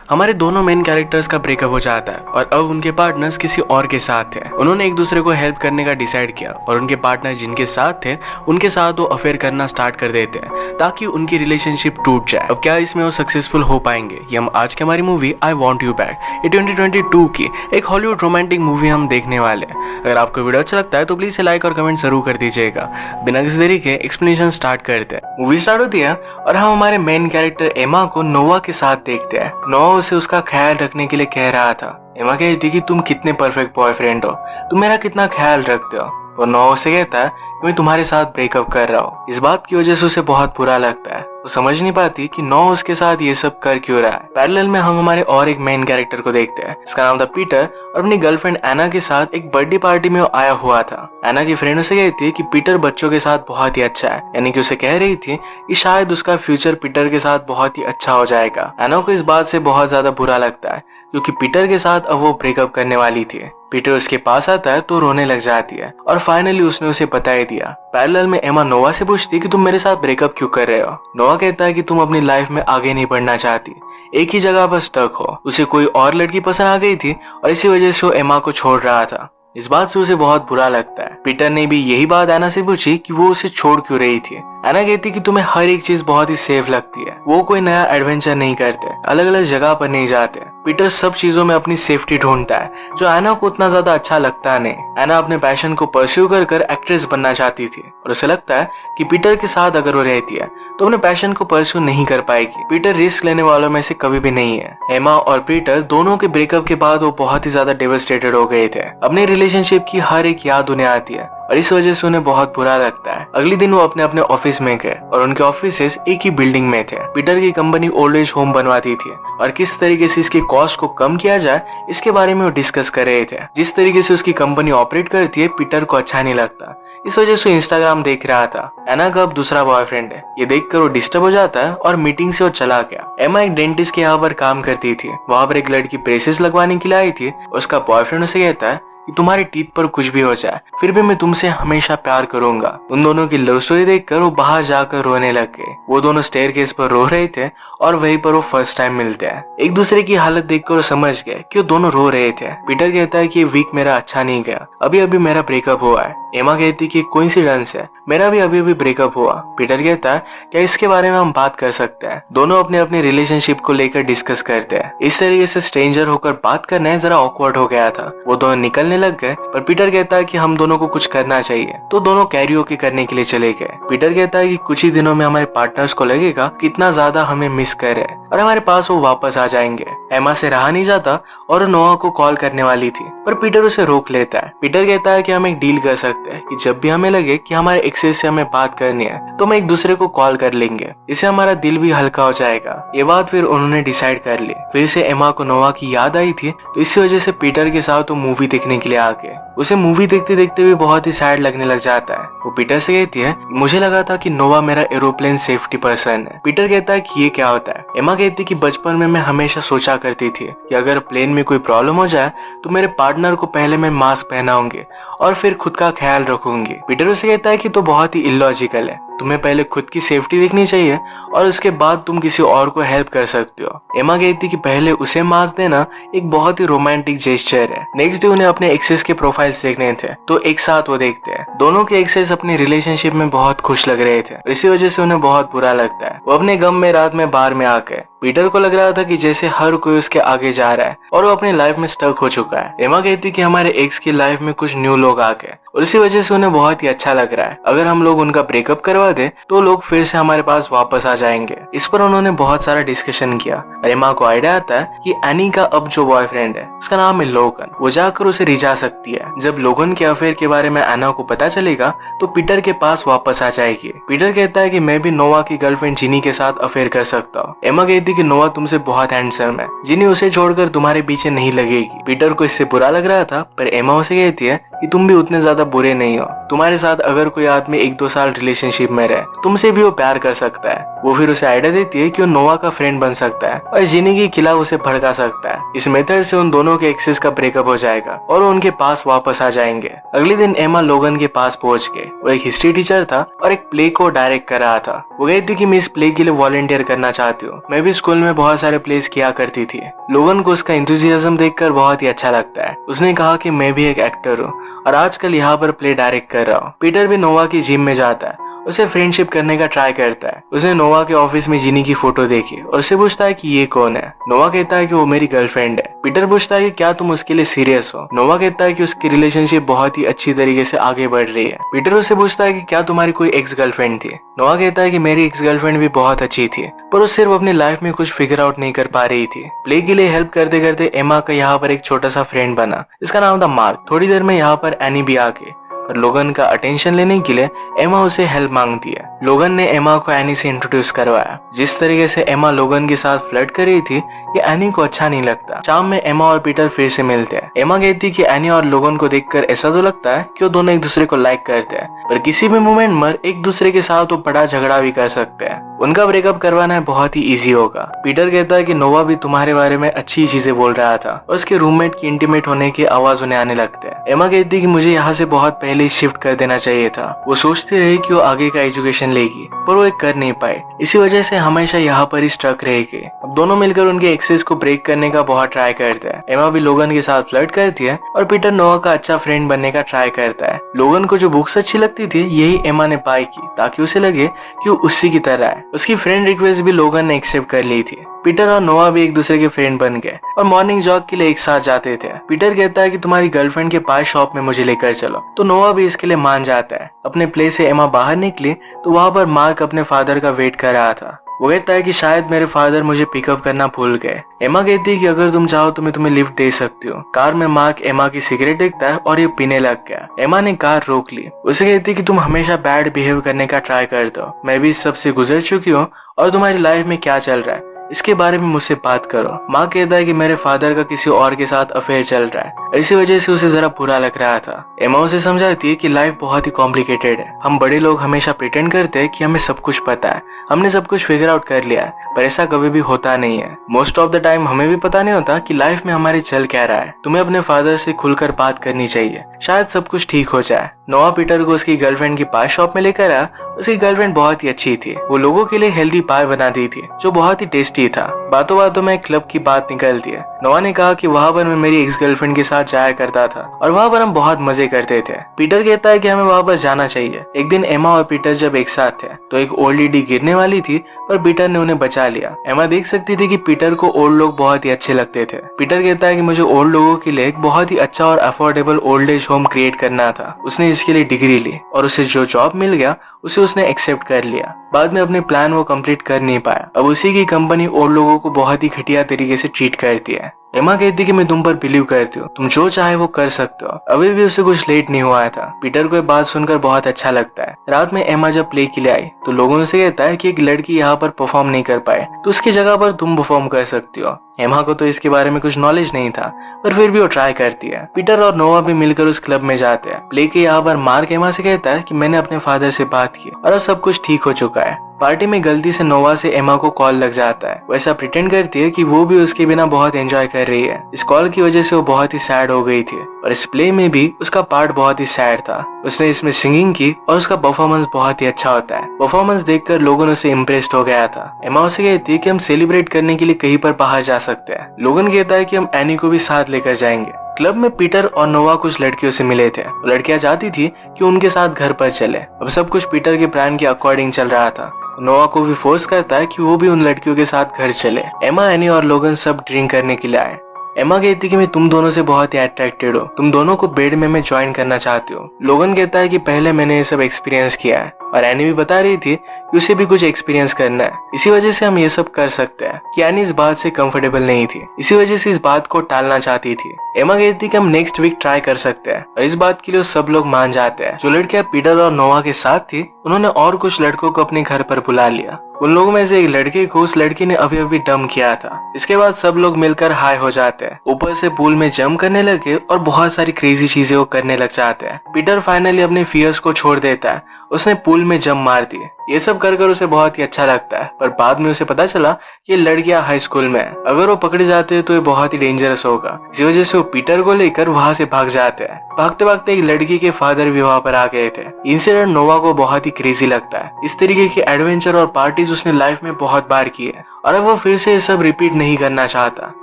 हमारे दोनों main characters का ब्रेकअप हो जाता है और अब उनके पार्टनर्स किसी और के साथ थे। उन्होंने एक दूसरे को हेल्प करने का डिसाइड किया और उनके पार्टनर जिनके साथ थे उनके साथ वो अफेयर करना स्टार्ट कर देते हैं ताकि उनकी रिलेशनशिप टूट जाए। अब क्या इसमें वो सक्सेसफुल हो पाएंगे, ये हम आज की हमारी movie I want you back ये 2022 की एक हॉलीवुड रोमांटिक मूवी हम देखने वाले हैं। अगर आपको वीडियो अच्छा लगता है तो प्लीज लाइक और कमेंट जरूर कर दीजिएगा। बिना किसी देरी के एक्सप्लेनेशन स्टार्ट करते हैं। मूवी स्टार्ट होती है और हम हमारे मेन कैरेक्टर एमा को नोवा के साथ देखते हैं। नोवा उसे उसका ख्याल रखने के लिए कह रहा था। एमा कहती थी कि तुम कितने परफेक्ट बॉयफ्रेंड हो, तुम मेरा कितना ख्याल रखते हो। और नोवा उसे कहता है कि मैं तुम्हारे साथ ब्रेकअप कर रहा हूँ। इस बात की वजह से उसे बहुत बुरा लगता है। वो समझ नहीं पाती कि नोवा उसके साथ ये सब कर क्यों रहा है। पैरेलल में हम हमारे और एक मेन कैरेक्टर को देखते हैं। इसका नाम था पीटर और अपनी गर्लफ्रेंड एना के साथ एक बर्थडे पार्टी में वो आया हुआ था। एना की फ्रेंड उसे कहती है कि पीटर बच्चों के साथ बहुत ही अच्छा है, यानी कि उसे कह रही थी कि शायद उसका फ्यूचर पीटर के साथ बहुत ही अच्छा हो जाएगा। एना को इस बात से बहुत ज्यादा बुरा लगता है क्योंकि पीटर के साथ अब वो ब्रेकअप करने वाली थी। पीटर उसके पास आता है तो रोने लग जाती है और फाइनली उसने उसे बता ही दिया। पैरेलल में एमा नोवा से पूछती है कि तुम मेरे साथ ब्रेकअप क्यों कर रहे हो। नोवा कहता है कि तुम अपनी लाइफ में आगे नहीं बढ़ना चाहती, एक ही जगह पर स्टक हो। उसे कोई और लड़की पसंद आ गई थी और इसी वजह से वो एमा को छोड़ रहा था। इस बात से उसे बहुत बुरा लगता है। पीटर ने भी यही बात एना से पूछी कि वो उसे छोड़ क्यों रही थी। एना कहती कि तुम्हें हर एक चीज बहुत ही सेफ लगती है, वो कोई नया एडवेंचर नहीं करते, अलग अलग जगह पर नहीं जाते। पीटर सब चीजों में अपनी सेफ्टी ढूंढता है जो एना को उतना ज्यादा अच्छा लगता नहीं। एना अपने पैशन को परस्यू कर एक्ट्रेस बनना चाहती थी और उसे लगता है कि पीटर के साथ अगर वो रहती है तो अपने पैशन को परस्यू नहीं कर पाएगी। पीटर रिस्क लेने वालों में से कभी भी नहीं है। एमा और पीटर दोनों के ब्रेकअप के बाद वो बहुत ही ज्यादा डेवास्टेटेड हो गए थे। अपने रिलेशनशिप की हर एक याद उन्हें आती है और इस वजह से उन्हें बहुत बुरा लगता है। अगले दिन वो अपने अपने ऑफिस में गए और उनके ऑफिसेस एक ही बिल्डिंग में थे। पीटर की कंपनी ओल्ड एज होम बनवाती थी और किस तरीके से इसकी कॉस्ट को कम किया जाए इसके बारे में वो डिस्कस कर रहे थे। जिस तरीके से उसकी कंपनी ऑपरेट करती है पीटर को अच्छा नहीं लगता, इस वजह से इंस्टाग्राम देख रहा था। एना का अब दूसरा बॉयफ्रेंड है, ये देखकर वो डिस्टर्ब हो जाता है और मीटिंग से वो चला गया। एमा एक डेंटिस्ट के यहाँ पर काम करती थी। वहां पर एक लड़की ब्रेसेस लगवाने के लिए आई थी। उसका बॉयफ्रेंड उसे कहता है कि तुम्हारे टीथ पर कुछ भी हो जाए फिर भी मैं तुमसे हमेशा प्यार करूंगा। उन दोनों की लव स्टोरी देखकर वो बाहर जाकर रोने लग गए। वो दोनों स्टेयरकेस पर रो रहे थे और वहीं पर वो फर्स्ट टाइम मिलते हैं। एक दूसरे की हालत देखकर वो समझ गए कि वो दोनों रो रहे थे। पीटर कहता है कि ये वीक मेरा अच्छा नहीं गया, अभी अभी मेरा ब्रेकअप हुआ है। एमा कहती कि कोइंसिडेंस है, मेरा भी अभी अभी ब्रेकअप हुआ। पीटर कहता है क्या इसके बारे में हम बात कर सकते हैं। दोनों अपने अपने रिलेशनशिप को लेकर डिस्कस करते हैं। इस तरीके से स्ट्रेंजर होकर बात करना जरा ऑकवर्ड हो गया था। वो दोनों निकलने लग गए पर पीटर कहता है कि हम दोनों को कुछ करना चाहिए, तो दोनों कैरियोके करने के लिए चले गए। पीटर कहता है कि कुछ ही दिनों में हमारे पार्टनर्स को लगेगा कितना ज्यादा हमें मिस कर रहे हैं और हमारे पास वो वापस आ जाएंगे। एमा से रहा नहीं जाता और नोआ को कॉल करने वाली थी पर पीटर उसे रोक लेता है। पीटर कहता है कि हम एक डील कर सकते हैं कि जब भी हमें लगे कि हमारे एक्सेस से हमें बात करनी है तो हम एक दूसरे को कॉल कर लेंगे, इससे हमारा दिल भी हल्का हो जाएगा। ये बात फिर उन्होंने डिसाइड कर ली। फिर से एमा को नोआ की याद आई थी तो इसी वजह से पीटर के साथ वो मूवी देखने के लिए आ गए। उसे मूवी देखते देखते भी बहुत ही सैड लगने लग जाता है। वो पीटर से कहती है मुझे लगा था कि नोवा मेरा एरोप्लेन सेफ्टी पर्सन है। पीटर कहता है कि ये क्या होता है। एमा कहती है कि बचपन में मैं हमेशा सोचा करती थी कि अगर प्लेन में कोई प्रॉब्लम हो जाए तो मेरे पार्टनर को पहले मैं मास्क पहनाऊंगी और फिर खुद का ख्याल रखूंगी। पीटर उसे कहता है कि तो बहुत ही इलॉजिकल है, तुम्हें पहले खुद की सेफ्टी देखनी चाहिए और उसके बाद तुम किसी और को हेल्प कर सकते हो। एमा कहती कि पहले उसे मास्क देना एक बहुत ही रोमांटिक जेस्चर है। नेक्स्ट डे उन्हें अपने एक्सेस के प्रोफाइल्स देखने थे तो एक साथ वो देखते हैं। दोनों के एक्सेस अपने रिलेशनशिप में बहुत खुश लग रहे थे, इसी वजह से उन्हें बहुत बुरा लगता है। वो अपने गम में रात में बार में आके पीटर को लग रहा था कि जैसे हर कोई उसके आगे जा रहा है और वो अपनी लाइफ में स्टक हो चुका है। एमा कहती कि हमारे एक्स की लाइफ में कुछ न्यू लोग आ गए और इसी वजह से उन्हें बहुत ही अच्छा लग रहा है। अगर हम लोग उनका ब्रेकअप करवा दे तो लोग फिर से हमारे पास वापस आ जाएंगे। इस पर उन्होंने बहुत सारा डिस्कशन किया। एमा को आइडिया आता है कि एनी का अब जो बॉयफ्रेंड है उसका नाम है लोगन, वो जाकर उसे रिझा सकती है। जब लोगन के अफेयर के बारे में एना को पता चलेगा तो पीटर के पास वापस आ जाएगी। पीटर कहता है कि मैं भी नोवा की गर्लफ्रेंड जिनी के साथ अफेयर कर सकता हूँ। एमा कहती कि नोवा तुमसे बहुत हैंडसम है, जिनी उसे छोड़कर तुम्हारे पीछे नहीं लगेगी। पीटर को इससे बुरा लग रहा था पर एमा उसे कहती है कि तुम भी उतने ज्यादा बुरे नहीं हो। तुम्हारे साथ अगर कोई आदमी 1-2 साल रिलेशनशिप में रहे, तुमसे भी वो प्यार कर सकता है। वो फिर उसे आइडिया देती है कि वो नोवा का फ्रेंड बन सकता है और जीनी के खिलाफ उसे भड़का सकता है। इस मेथड से उन दोनों के एक्सेस का ब्रेकअप हो जाएगा और वो उनके पास वापस आ जाएंगे। अगले दिन एमा लोगन के पास पहुंच गए। वो एक हिस्ट्री टीचर था और एक प्ले को डायरेक्ट कर रहा था। वो कहती कि मैं इस प्ले के लिए वॉलंटियर करना चाहती हूँ। मैं भी स्कूल में बहुत सारे प्लेस किया करती थी। लोगन को उसका एंथुसियाज्म देखकर बहुत ही अच्छा लगता है। उसने कहा कि मैं भी एक एक्टर हूँ और आजकल यहाँ पर प्ले डायरेक्ट कर रहा हूँ। पीटर भी नोवा की जिम में जाता है, उसे फ्रेंडशिप करने का ट्राई करता है। उसने नोवा के ऑफिस में जिनी की फोटो देखी और उसे पूछता है कि ये कौन है। नोवा कहता है कि वो मेरी गर्लफ्रेंड है। पीटर पूछता है कि क्या तुम उसके लिए सीरियस हो। नोवा कहता है कि उसकी रिलेशनशिप बहुत ही अच्छी तरीके से आगे बढ़ रही है। पीटर उससे पूछता है कि क्या तुम्हारी कोई एक्स गर्लफ्रेंड थी। नोवा कहता है कि मेरी एक्स गर्लफ्रेंड भी बहुत अच्छी थी, पर वो सिर्फ अपनी लाइफ में कुछ फिगर आउट नहीं कर पा रही थी। प्ले के लिए हेल्प करते करते एमा का यहाँ पर एक छोटा सा फ्रेंड बना, जिसका नाम था मार्क। थोड़ी देर में यहाँ पर एनी भी आ गई, पर लोगन का अटेंशन लेने के लिए एमा उसे हेल्प मांगती है। लोगन ने एमा को एनी से इंट्रोड्यूस करवाया। जिस तरीके से एमा लोगन के साथ फ्लर्ट कर रही थी, ये एनी को अच्छा नहीं लगता। शाम में एमा और पीटर फिर से मिलते हैं। एमा कहती कि एनी और लोगन को देखकर ऐसा तो लगता है कि वो दोनों एक दूसरे को लाइक करते हैं, पर किसी भी मोमेंट में एक दूसरे के साथ वो बड़ा झगड़ा भी कर सकते हैं। उनका ब्रेकअप करवाना बहुत ही इजी होगा। पीटर कहता है कि नोवा भी तुम्हारे बारे में अच्छी चीजें बोल रहा था और उसके रूममेट की इंटीमेट होने की आवाज उन्हें आने लगते हैं। एमा कहती है कि मुझे यहाँ से बहुत पहले शिफ्ट कर देना चाहिए था। वो सोचती रही कि वो आगे का एजुकेशन लेगी, पर वो एक कर नहीं पाए। इसी वजह से हमेशा यहाँ पर ही स्टक रहेगी। अब दोनों मिलकर उनके एक्सेस को ब्रेक करने का बहुत ट्राई करते हैं। एमा भी लोगन के साथ फ्लर्ट करती है और पीटर नोवा का अच्छा फ्रेंड बनने का ट्राई करता है। लोगन को जो बुक्स अच्छी लगती थी, यही एमा ने बाय की ताकि उसे लगे कि वो उसी की तरह है। उसकी फ्रेंड रिक्वेस्ट भी लोगन ने एक्सेप्ट कर ली थी। पीटर और नोवा भी एक दूसरे के फ्रेंड बन गए और मॉर्निंग जॉग के लिए एक साथ जाते थे। पीटर कहता है कि तुम्हारी गर्लफ्रेंड के पास शॉप में मुझे लेकर चलो, तो नोवा भी इसके लिए मान जाता है। अपने प्लेस से एमा बाहर निकली तो वहाँ पर मार्क अपने फादर का वेट कर रहा था। वो कहता है कि शायद मेरे फादर मुझे पिकअप करना भूल गए। एमा कहती है कि अगर तुम चाहो तो मैं तुम्हें लिफ्ट दे सकती हूँ। कार में मार्क एमा की सिगरेट देखता है और ये पीने लग गया। एमा ने कार रोक ली। उसे कहती है कि तुम हमेशा बैड बिहेव करने का ट्राई करते हो। मैं भी इस सब से गुजर चुकी हूँ और तुम्हारी लाइफ में क्या चल रहा है इसके बारे में मुझसे बात करो। माँ कहता है कि मेरे फादर का किसी और के साथ अफेयर चल रहा है, इसी वजह से उसे जरा बुरा लग रहा था। एमा उसे समझाती है कि लाइफ बहुत ही कॉम्प्लिकेटेड है। हम बड़े लोग हमेशा प्रिटेंड करते हैं कि हमें सब कुछ पता है, हमने सब कुछ फिगर आउट कर लिया है, पर ऐसा कभी भी होता नहीं है। मोस्ट ऑफ द टाइम हमें भी पता नहीं होता कि लाइफ में हमारे चल क्या रहा है। तुम्हें अपने फादर से खुलकर बात करनी चाहिए, शायद सब कुछ ठीक हो जाए। नोवा पीटर को उसकी गर्लफ्रेंड की पाई शॉप में लेकर आया। उसकी गर्लफ्रेंड बहुत ही अच्छी थी। वो लोगों के लिए हेल्दी पाई बना दी थी जो बहुत ही टेस्टी था। बातों बातों में क्लब की बात निकलती है। नोवा ने कहा कि वहाँ पर मैं मेरी एक्स गर्लफ्रेंड के साथ जाया करता था और वहाँ पर हम बहुत मजे करते थे। पीटर कहता है कि हमें वापस जाना चाहिए। एक दिन एमा और पीटर जब एक साथ थे तो एक ओल्ड लेडी गिरने वाली थी, पर पीटर ने उन्हें बचा लिया। एमा देख सकती थी कि पीटर को ओल्ड लोग बहुत ही अच्छे लगते थे। पीटर कहता है कि मुझे ओल्ड लोगों के लिए एक बहुत ही अच्छा और affordable old age home create करना था। उसने इसके लिए डिग्री ली और उसे जो जॉब मिल गया उसे उसने एक्सेप्ट कर लिया। बाद में अपने प्लान वो कंप्लीट कर नहीं पाया। अब उसी की कंपनी ओल्ड लोगों को बहुत ही घटिया तरीके से ट्रीट करती है। एमा कहती कि मैं तुम पर बिलीव करती हूँ, तुम जो चाहे वो कर सकते हो। अभी भी उसे कुछ लेट नहीं हुआ था। पीटर को ये बात सुनकर बहुत अच्छा लगता है। रात में एमा जब प्ले के लिए आई तो लोगों से कहता है कि एक लड़की यहाँ पर परफॉर्म नहीं कर पाए तो उसकी जगह पर तुम परफॉर्म कर सकती हो। एमा को तो इसके बारे में कुछ नॉलेज नहीं था, पर फिर भी वो ट्राई करती है। पीटर और नोवा भी मिलकर उस क्लब में जाते हैं। प्ले के यहाँ पर मार्क एमा से कहता है कि मैंने अपने फादर से बात की और अब सब कुछ ठीक हो चुका है। पार्टी में गलती से नोवा से एमा को कॉल लग जाता है। वो ऐसा प्रिटेंड करती है कि वो भी उसके बिना बहुत एंजॉय कर रही है। इस कॉल की वजह से वो बहुत ही सैड हो गई थी और इस प्ले में भी उसका पार्ट बहुत ही सैड था। उसने इसमें सिंगिंग की और उसका परफॉर्मेंस बहुत ही अच्छा होता है। परफॉर्मेंस देखकर लोगों ने उसे इम्प्रेस्ड हो गया था। एमा उसे कहती है कि हम सेलिब्रेट करने के लिए कहीं पर बाहर जा सकते हैं। लोगन कहता है कि हम एनी को भी साथ लेकर जाएंगे। क्लब में पीटर और नोवा कुछ लड़कियों से मिले थे। लड़कियां चाहती थी कि उनके साथ घर पर चले। अब सब कुछ पीटर के प्लान के अकॉर्डिंग चल रहा था। नोवा को भी फोर्स करता है कि वो भी उन लड़कियों के साथ घर चले। एमा, एनी और लोगन सब ड्रिंक करने के लिए आए। एमा कहती कि मैं तुम दोनों से बहुत ही अट्रैक्टेड हूँ, तुम दोनों को बेड में मैं ज्वाइन करना चाहती हूँ। लोगन कहता है कि पहले मैंने ये सब एक्सपीरियंस किया है और एनी भी बता रही थी कि उसे भी कुछ एक्सपीरियंस करना है, इसी वजह से हम ये सब कर सकते हैं। कि एनी इस बात से कंफर्टेबल नहीं थी, इसी वजह से इस बात को टालना चाहती थी। एमा कहती कि हम नेक्स्ट वीक ट्राई कर सकते हैं और इस बात के लिए सब लोग मान जाते हैं। जो लड़कियां पीटर और नोवा के साथ थी उन्होंने और कुछ लड़कों को अपने घर पर बुला लिया उन लोगों में से एक लड़के को उस लड़की ने अभी अभी डम किया था। इसके बाद सब लोग मिलकर हाई हो जाते हैं, ऊपर से पूल में जंप करने लगे और बहुत सारी क्रेजी चीजें वो करने लग जाते हैं। पीटर फाइनली अपने फियर्स को छोड़ देता है, उसने पूल में जंप मार दिए। ये सब कर उसे बहुत ही अच्छा लगता है, पर बाद में उसे पता चला कि लड़कियां हाई स्कूल में है, अगर वो पकड़े जाते हैं तो ये बहुत ही डेंजरस होगा। इसी वजह से वो पीटर को लेकर वहां से भाग जाते हैं। भागते भागते एक लड़की के फादर भी वहां पर आ गए थे। इंसिडेंट नोवा को बहुत ही क्रेजी लगता है। इस तरीके के एडवेंचर और पार्टीज उसने लाइफ में बहुत बार की है और अब वो फिर से ये सब रिपीट नहीं करना चाहता।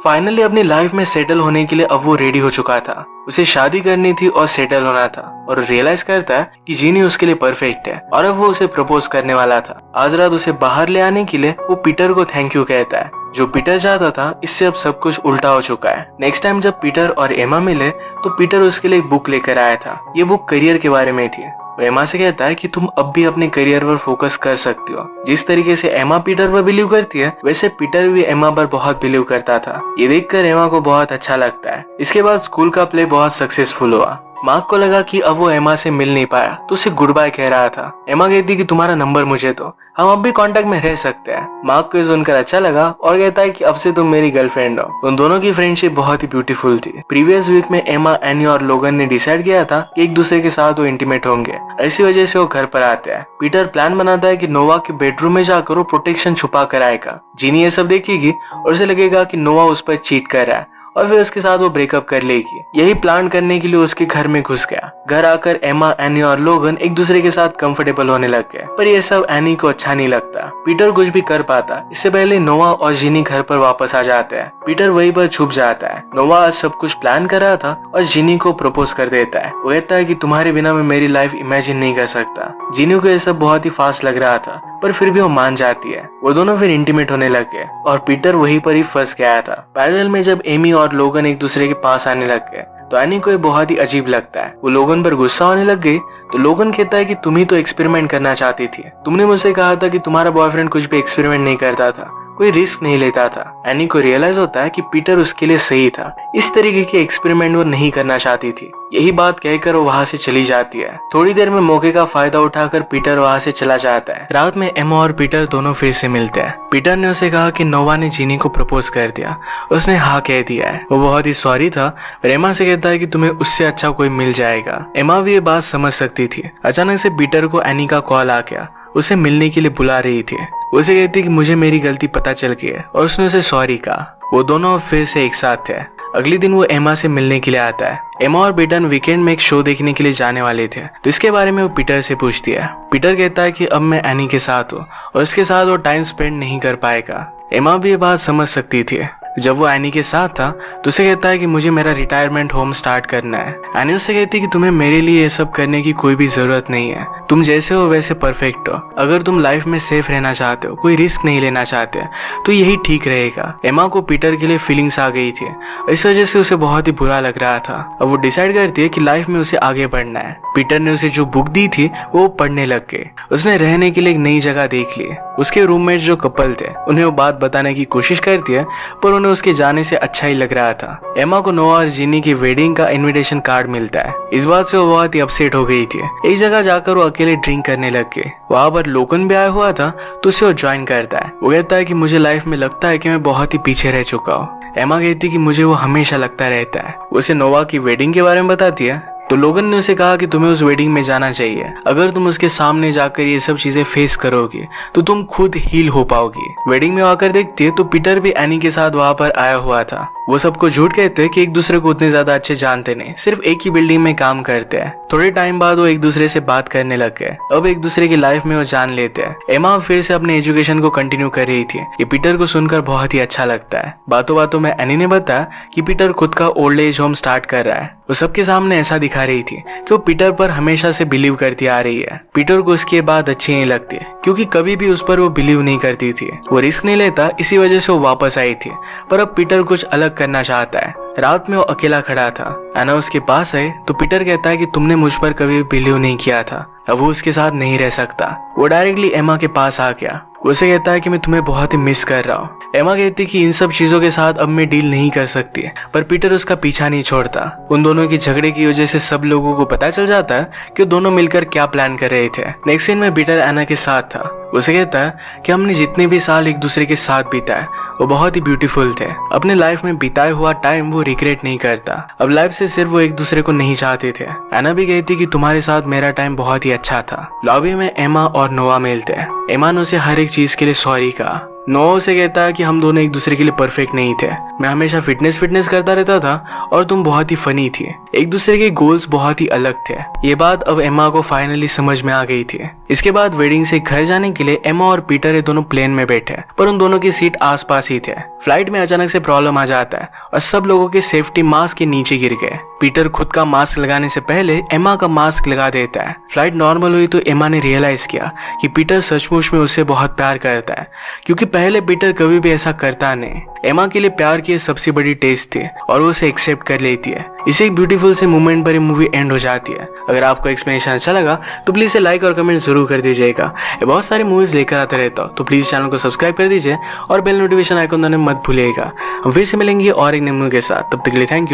फाइनली अपनी लाइफ में सेटल होने के लिए अब वो रेडी हो चुका था। उसे शादी करनी थी और सेटल होना था, और रियलाइज करता है कि जीनी उसके लिए परफेक्ट है और अब वो उसे प्रपोज करने वाला था। आज रात उसे बाहर ले आने के लिए वो पीटर को थैंक यू कहता है। जो पीटर चाहता था, इससे अब सब कुछ उल्टा हो चुका है। नेक्स्ट टाइम जब पीटर और एमा मिले तो पीटर उसके लिए एक बुक लेकर आया था। ये बुक करियर के बारे में थी। वो एमा से कहता है कि तुम अब भी अपने करियर पर फोकस कर सकती हो। जिस तरीके से एमा पीटर पर बिलीव करती है, वैसे पीटर भी एमा पर बहुत बिलीव करता था। ये देखकर एमा को बहुत अच्छा लगता है। इसके बाद स्कूल का प्ले बहुत सक्सेसफुल हुआ। मार्क को लगा कि अब वो एमा से मिल नहीं पाया तो उसे गुड बाय कह रहा था। एमा कहती कि तुम्हारा नंबर मुझे दो, हम अब भी कांटेक्ट में रह सकते हैं। मार्क को ये सुनकर अच्छा लगा और कहता है कि अब से तुम मेरी गर्लफ्रेंड हो। उन दोनों की फ्रेंडशिप बहुत ही ब्यूटीफुल थी। प्रीवियस वीक में एमा, एनी और लोगन ने डिसाइड किया था कि एक दूसरे के साथ वो इंटीमेट होंगे। इसी वजह से वो घर पर आते हैं। पीटर प्लान बनाता है कि नोवा के बेडरूम में जाकर वो प्रोटेक्शन छुपा कर आएगा। जीनी ये सब देखेगी और उसे लगेगा कि नोवा उस पर चीट कर रहा है और फिर उसके साथ वो ब्रेकअप कर लेगी। यही प्लान करने के लिए उसके घर में घुस गया। घर आकर एमा, एनी और लोगन एक दूसरे के साथ कंफर्टेबल होने लग गए, पर ये सब एनी को अच्छा नहीं लगता। पीटर कुछ भी कर पाता इससे पहले नोवा और जिनी घर पर वापस आ जाते हैं। पीटर वहीं पर छुप जाता है। नोवा आज सब कुछ प्लान कर रहा था और जिनी को प्रपोज कर देता है। वो कहता है कि तुम्हारे बिना मैं मेरी लाइफ इमेजिन नहीं कर सकता। जिनी को ये सब बहुत ही फास्ट लग रहा था, पर फिर भी वो मान जाती है। वो दोनों फिर इंटीमेट होने लग गए और पीटर वहीं पर ही फंस गया था। पैरेलल में जब एमी और लोगन एक दूसरे के पास आने लग गए तो एनी को ये बहुत ही अजीब लगता है। वो लोगन पर गुस्सा होने लग गई तो लोगन कहता है कि तुम ही तो एक्सपेरिमेंट करना चाहती थी। तुमने मुझसे कहा था कि तुम्हारा बॉयफ्रेंड कुछ भी एक्सपेरिमेंट नहीं करता था, कोई रिस्क नहीं लेता था। एनी को रियलाइज होता है कि पीटर उसके लिए सही था। इस तरीके के एक्सपेरिमेंट वो नहीं करना चाहती थी। यही बात कहकर वो वहां से चली जाती है। थोड़ी देर में मौके का फायदा उठाकर पीटर वहां से चला जाता है। रात में एमा और पीटर दोनों फिर से मिलते हैं। पीटर ने उसे कहा कि नोवा ने जीनी को प्रपोज कर दिया। उसने हाँ कह दिया है। वो बहुत ही सॉरी था और एमा से कहता है कि तुम्हें उससे अच्छा कोई मिल जाएगा। एमा भी ये बात समझ सकती थी। अचानक से पीटर को एनी का कॉल आ गया। उसे मिलने के लिए बुला रही थी। उसे कहती कि मुझे मेरी गलती पता चल गई है और उसने उसे सॉरी कहा। वो दोनों फिर से एक साथ थे। अगले दिन वो एमा से मिलने के लिए आता है। एमा और पीटर वीकेंड में एक शो देखने के लिए जाने वाले थे, तो इसके बारे में वो पीटर से पूछती है। पीटर कहता है कि अब मैं एनी के साथ हूँ और उसके साथ वो टाइम स्पेंड नहीं कर पाएगा। एमा भी ये बात समझ सकती थी। जब वो एनी के साथ था तो उसे कहता है कि मुझे मेरा रिटायरमेंट होम स्टार्ट करना है। एनी उससे कहती है कि तुम्हें मेरे लिए ये सब करने की कोई भी जरूरत नहीं है। तुम जैसे हो वैसे परफेक्ट हो। अगर तुम लाइफ में सेफ रहना चाहते हो, कोई रिस्क नहीं लेना चाहते, तो यही ठीक रहेगा। एमा को पीटर के लिए फीलिंग्स आ गई थी। इस वजह से उसे बहुत ही बुरा लग रहा था। अब वो डिसाइड करती है कि लाइफ में उसे आगे बढ़ना है। पीटर ने उसे जो बुक दी थी वो पढ़ने लग गए। उसने रहने के लिए एक नई जगह देख ली। उसके रूममेट जो कपल थे उन्हें वो बात बताने की कोशिश करती है, पर उन्हें उसके जाने से अच्छा ही लग रहा था। एमा को नोवा और जिनी की वेडिंग का इनविटेशन कार्ड मिलता है। इस बात से वो बहुत ही अपसेट हो गई थी। एक जगह जाकर वो अकेले ड्रिंक करने लग गए। वहां पर लोगन भी आया हुआ था तो उसे वो ज्वाइन करता है। वो कहता है कि मुझे लाइफ में लगता है कि मैं बहुत ही पीछे रह चुका हूँ। एमा कहती कि मुझे वो हमेशा लगता रहता है। उसे नोवा की वेडिंग के बारे में बताती है तो लोगन ने उसे कहा कि तुम्हें उस वेडिंग में जाना चाहिए। अगर तुम उसके सामने जाकर ये सब चीजें फेस करोगे तो तुम खुद हील हो पाओगी। वेडिंग में आकर देखती है तो पीटर भी एनी के साथ वहां पर आया हुआ था। वो सबको झूठ कहते हैं कि एक दूसरे को उतने ज्यादा अच्छे जानते नहीं, सिर्फ एक ही बिल्डिंग में काम करते हैं। थोड़े टाइम बाद वो एक दूसरे से बात करने लग गए। अब एक दूसरे की लाइफ में वो जान लेते हैं। एमा फिर से अपने एजुकेशन को कंटिन्यू कर रही थी। ये पीटर को सुनकर बहुत ही अच्छा लगता है। बातों बातों में एनी ने बताया कि पीटर खुद का ओल्ड एज होम स्टार्ट कर रहा है। वो सबके सामने ऐसा दिखा रही थी कि वो पीटर पर हमेशा से बिलीव करती आ रही है। पीटर को उसकी बात अच्छी नहीं लगती क्योंकि कभी भी उस पर वो बिलीव नहीं करती थी। वो रिस्क नहीं लेता, इसी वजह से वो वापस आई थी। पर अब पीटर कुछ अलग करना चाहता है। रात में वो अकेला खड़ा था। एना उसके पास है तो पीटर कहता है कि तुमने मुझ पर कभी बिलीव नहीं किया था, अब वो उसके साथ नहीं रह सकता। वो डायरेक्टली एमा के पास आ गया। उसे कहता है कि मैं तुम्हें बहुत ही मिस कर रहा हूँ। एमा कहती कि इन सब चीजों के साथ अब मैं डील नहीं कर सकती, पर पीटर उसका पीछा नहीं छोड़ता। उन दोनों की झगड़े की वजह से सब लोगों को पता चल जाता है कि दोनों मिलकर क्या प्लान कर रहे थे। नेक्स्ट सीन में पीटर एना के साथ था। उसे कहता है कि हमने जितने भी साल एक दूसरे के साथ बिताए वो बहुत ही ब्यूटीफुल थे। अपने लाइफ में बिताए हुआ टाइम वो रिग्रेट नहीं करता। अब लाइफ से सिर्फ वो एक दूसरे को नहीं चाहते थे। एना भी कहती कि तुम्हारे साथ मेरा टाइम बहुत ही अच्छा था। लॉबी में एमा और नोआ मिलते हैं। एमा ने उसे हर एक चीज के लिए सॉरी कहा। नोआ उसे कहता है कि हम दोनों एक दूसरे के लिए परफेक्ट नहीं थे। मैं हमेशा फिटनेस करता रहता था और तुम बहुत ही फनी थी। एक दूसरे के गोल्स बहुत ही अलग थे। ये बात अब एमा को फाइनली समझ में आ गई थी। इसके बाद वेडिंग से घर जाने के लिए एमा और पीटर ये दोनों प्लेन में बैठे, पर उन दोनों की सीट आसपास ही थे। फ्लाइट में अचानक से प्रॉब्लम आ जाता है और सब लोगों के सेफ्टी मास्क के नीचे गिर गए। पीटर खुद का मास्क लगाने से पहले एमा का मास्क लगा देता है। फ्लाइट नॉर्मल हुई तो एमा ने रियलाइज किया कि पीटर सचमुच में उससे बहुत प्यार करता है, क्योंकि पहले पीटर कभी भी ऐसा करता नहीं। एमा के लिए प्यार की सबसे बड़ी टेस्ट थी और वो उसे एक्सेप्ट कर लेती है। इसे एक ब्यूटीफुल से मोमेंट पर ये मूवी एंड हो जाती है। अगर आपको एक्सप्लेनेशन अच्छा लगा तो प्लीज इसे लाइक और कमेंट जरूर कर दीजिएगा। बहुत सारी मूवीज लेकर आता रहता हूँ, तो प्लीज चैनल को सब्सक्राइब कर दीजिए और बेल नोटिफिकेशन आइकन दबाना मत भूलिएगा। हम फिर से मिलेंगे और एक नई मूवी के साथ। तब तक के लिए थैंक यू।